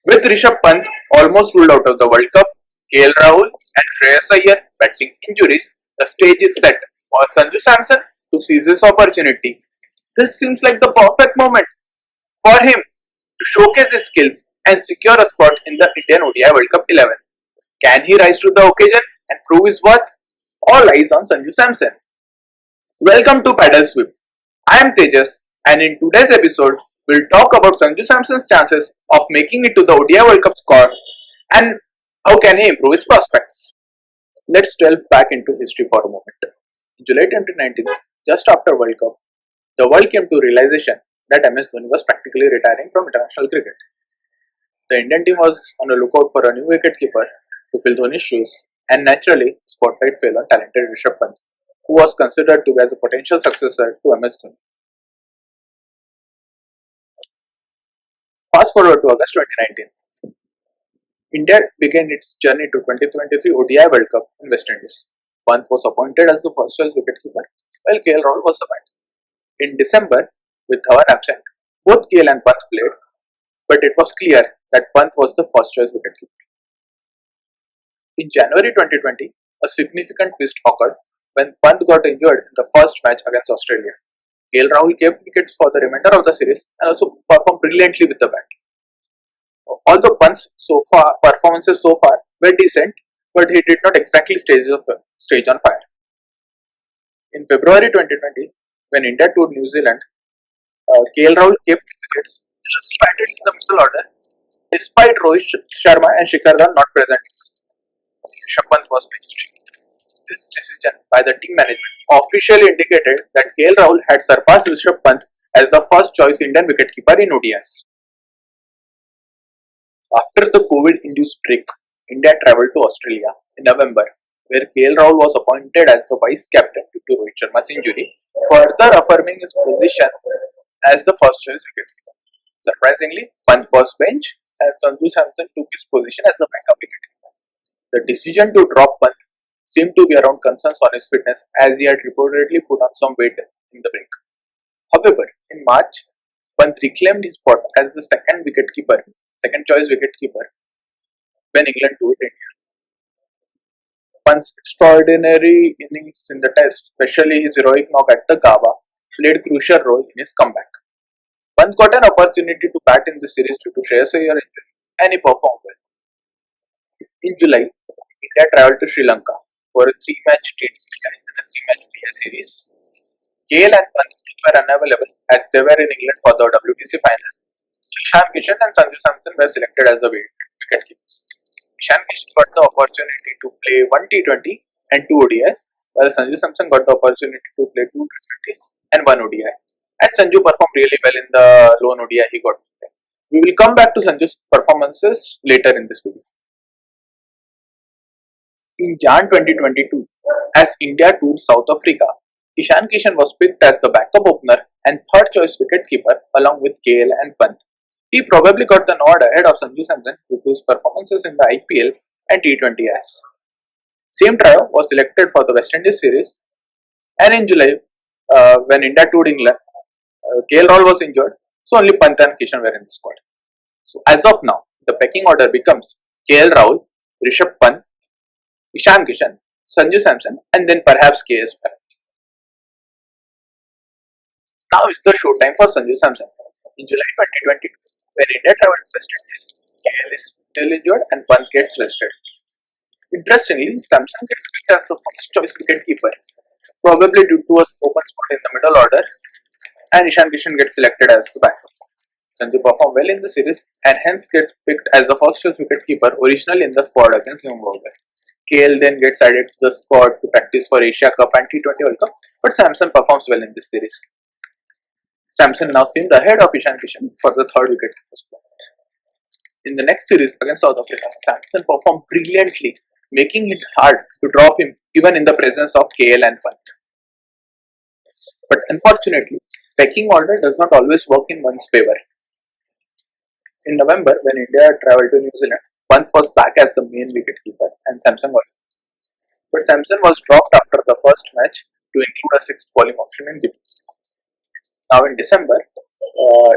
With Rishabh Pant almost ruled out of the World Cup, KL Rahul and Iyer battling injuries, the stage is set for Sanju Samson to seize this opportunity. This seems like the perfect moment for him to showcase his skills and secure a spot in the Indian ODI World Cup 11. Can he rise to the occasion and prove his worth? All eyes on Sanju Samson. Welcome to Paddle Sweep. I am Tejas, and in today's episode, we'll talk about Sanju Samson's chances of making it to the ODI World Cup squad and how can he improve his prospects. Let's delve back into history for a moment. In July 2019, just after World Cup, the world came to realization that MS Dhoni was practically retiring from international cricket. The Indian team was on the lookout for a new wicket-keeper to fill Dhoni's shoes, and naturally, spotlight fell on talented Rishabh Pant, who was considered to be as a potential successor to MS Dhoni. Fast forward to August 2019. India began its journey to 2023 ODI World Cup in West Indies. Pant was appointed as the first choice wicketkeeper, while KL Rahul was the bat. In December, with Dhawan absent, both KL and Pant played, but it was clear that Pant was the first choice wicketkeeper. In January 2020, a significant twist occurred when Pant got injured in the first match against Australia. KL Rahul kept wickets for the remainder of the series and also performed brilliantly with the bat. Although Pant's performances so far were decent, but he did not exactly stage on fire. In February 2020, when India toured New Zealand, KL Rahul kept wickets just batted in the middle order, despite Rohit Sharma and Shikhar Dhawan not present. Rishabh Pant was benched. This decision by the team management officially indicated that KL Rahul had surpassed Rishabh Pant as the first choice Indian wicketkeeper in ODIs. After the COVID-induced break, India travelled to Australia in November, where KL Rahul was appointed as the vice captain due to Rohit Sharma's injury, further affirming his position as the first choice wicketkeeper. Surprisingly, Pant was benched and Sanju Samson took his position as the backup wicketkeeper. The decision to drop Pant seemed to be around concerns on his fitness, as he had reportedly put on some weight in the break. However, in March, Pant reclaimed his spot as the second choice wicketkeeper when England toured India. Pant's extraordinary innings in the test, especially his heroic knock at the Gaba, played a crucial role in his comeback. Pant got an opportunity to bat in the series due to Iyer injury, and he performed well. In July, India travelled to Sri Lanka for a 3-match T20 and a 3-match PL series. KL and Pant were unavailable as they were in England for the WTC final. Kishan and Sanju Samson were selected as the wicketkeepers. Ishan got the opportunity to play 1 T20 and 2 ODIs, while Sanju Samson got the opportunity to play 2 T20s and 1 ODI. And Sanju performed really well in the lone ODI he got to play. We will come back to Sanju's performances later in this video. In Jan 2022, as India toured South Africa, Ishan was picked as the backup opener and third choice wicketkeeper along with KL and Pant. He probably got the nod ahead of Sanju Samson due to his performances in the IPL and T20s. Same trio was selected for the West Indies series, and in July, when India toured England, KL Rahul was injured, so only Pant and Kishan were in the squad. So as of now, the pecking order becomes KL Rahul, Rishabh Pant, Ishan, Sanju Samson, and then perhaps KS Bharat. Now is the showtime for Sanju Samson. In July 2022, when India travelled to West Indies, KL is still injured and Pant gets rested. Interestingly, Samson gets picked as the first choice wicketkeeper, probably due to a open spot in the middle order, and Ishan gets selected as the backup. Sanju performed well in the series and hence gets picked as the first choice wicketkeeper originally in the squad against Zimbabwe. KL then gets added to the squad to practice for Asia Cup and T20 World Cup, but Samson performs well in this series. Samson now seemed ahead of Ishan for the third wicketkeeper spot. In the next series against South Africa, Samson performed brilliantly, making it hard to drop him even in the presence of KL and Pant. But unfortunately, pecking order does not always work in one's favour. In November, when India travelled to New Zealand, Pant was back as the main wicketkeeper and Samson was. But Samson was dropped after the first match to include a 6th bowling option in debut. Now in December,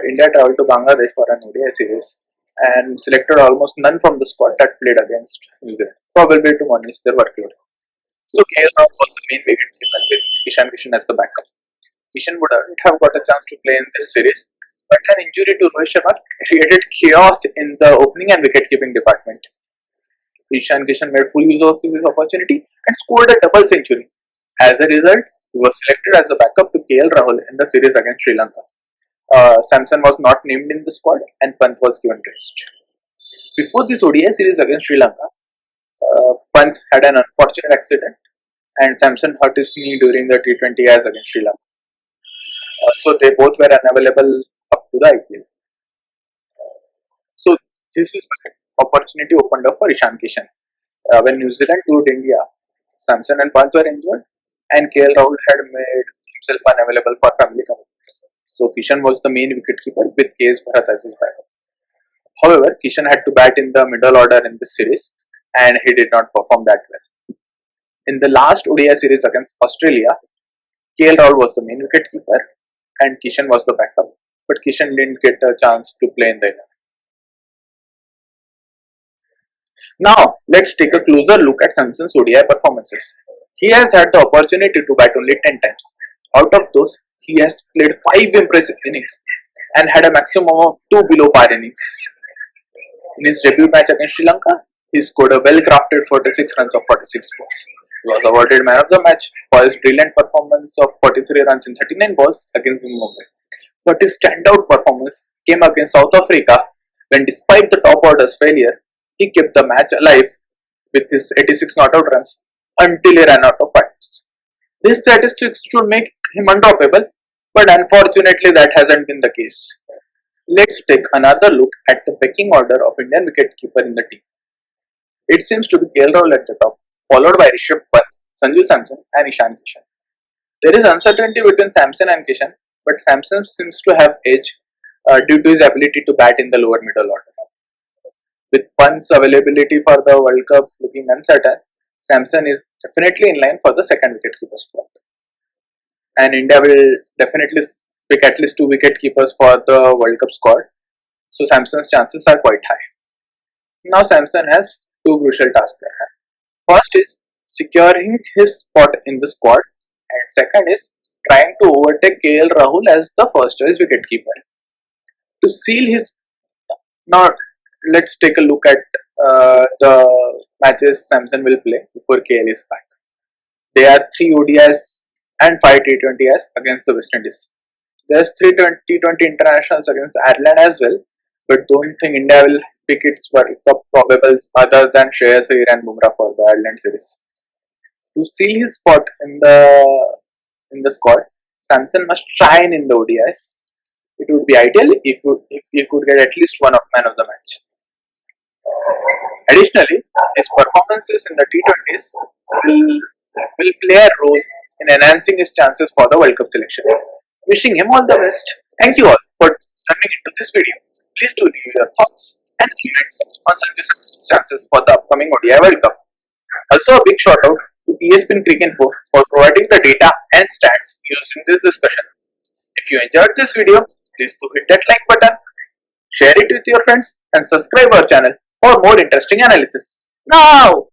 India travelled to Bangladesh for an ODI series, and selected almost none from the squad that played against New Zealand, probably to manage their workload. So KL Rahul was the main wicketkeeper with Kishan as the backup. Kishan wouldn't have got a chance to play in this series, but an injury to Rohit Sharma created chaos in the opening and wicket-keeping department. Kishan made full use of his opportunity and scored a double century. As a result, he was selected as the backup to KL Rahul in the series against Sri Lanka. Samson was not named in the squad and Pant was given rest. Before this ODI series against Sri Lanka, Pant had an unfortunate accident and Samson hurt his knee during the T20Is against Sri Lanka. So they both were unavailable up to the IPL. So this is opportunity opened up for Ishan Kishan. When New Zealand toured India, Samson and Pant were injured and KL Rahul had made himself unavailable for family commitments. So Kishan was the main wicketkeeper with KS Bharat as his backup. However, Kishan had to bat in the middle order in this series and he did not perform that well. In the last ODI series against Australia, KL Rahul was the main wicketkeeper and Kishan was the backup, but Kishan didn't get a chance to play in the 11. Now, let's take a closer look at Samson's ODI performances. He has had the opportunity to bat only 10 times. Out of those, he has played 5 impressive innings and had a maximum of 2 below par innings. In his debut match against Sri Lanka, he scored a well-crafted 46 runs of 46 balls. He was awarded man of the match for his brilliant performance of 43 runs in 39 balls against Zimbabwe. But his standout performance came against South Africa when, despite the top order's failure, he kept the match alive with his 86 not out runs until he ran out of points. These statistics should make him undroppable, but unfortunately that hasn't been the case. Let's take another look at the pecking order of Indian wicketkeeper in the team. It seems to be KL Rahul at the top, followed by Rishabh Pant, Sanju Samson and Ishan Kishan. There is uncertainty between Samson and Kishan, but Samson seems to have edge due to his ability to bat in the lower middle order. With Pant's availability for the World Cup looking uncertain, Samson is definitely in line for the second wicketkeeper spot. And India will definitely pick at least 2 wicketkeepers for the World Cup squad, so Samson's chances are quite high. Now Samson has 2 crucial tasks at hand. First is securing his spot in the squad, and second is trying to overtake KL Rahul as the first choice wicketkeeper. To seal his now, let's take a look at the matches Samson will play before KL is back. There are 3 ODIs and 5 T20Is against the West Indies. There's 3 T20 internationals against Ireland as well, but don't think India will pick its World Cup probables other than Shreyas Iyer and Bumrah for the Ireland series. To seal his spot in the squad, Samson must shine in the ODIs. It would be ideal if he could get at least one of man of the match. Additionally, his performances in the T20s will play a role in enhancing his chances for the World Cup selection. Wishing him all the best. Thank you all for turning into this video. Please do leave your thoughts and comments on Sanju Samson's chances for the upcoming ODI World Cup. Also, a big shout out to ESPN Cricinfo for providing the data and stats used in this discussion. If you enjoyed this video, please do hit that like button, share it with your friends and subscribe our channel for more interesting analysis. Now!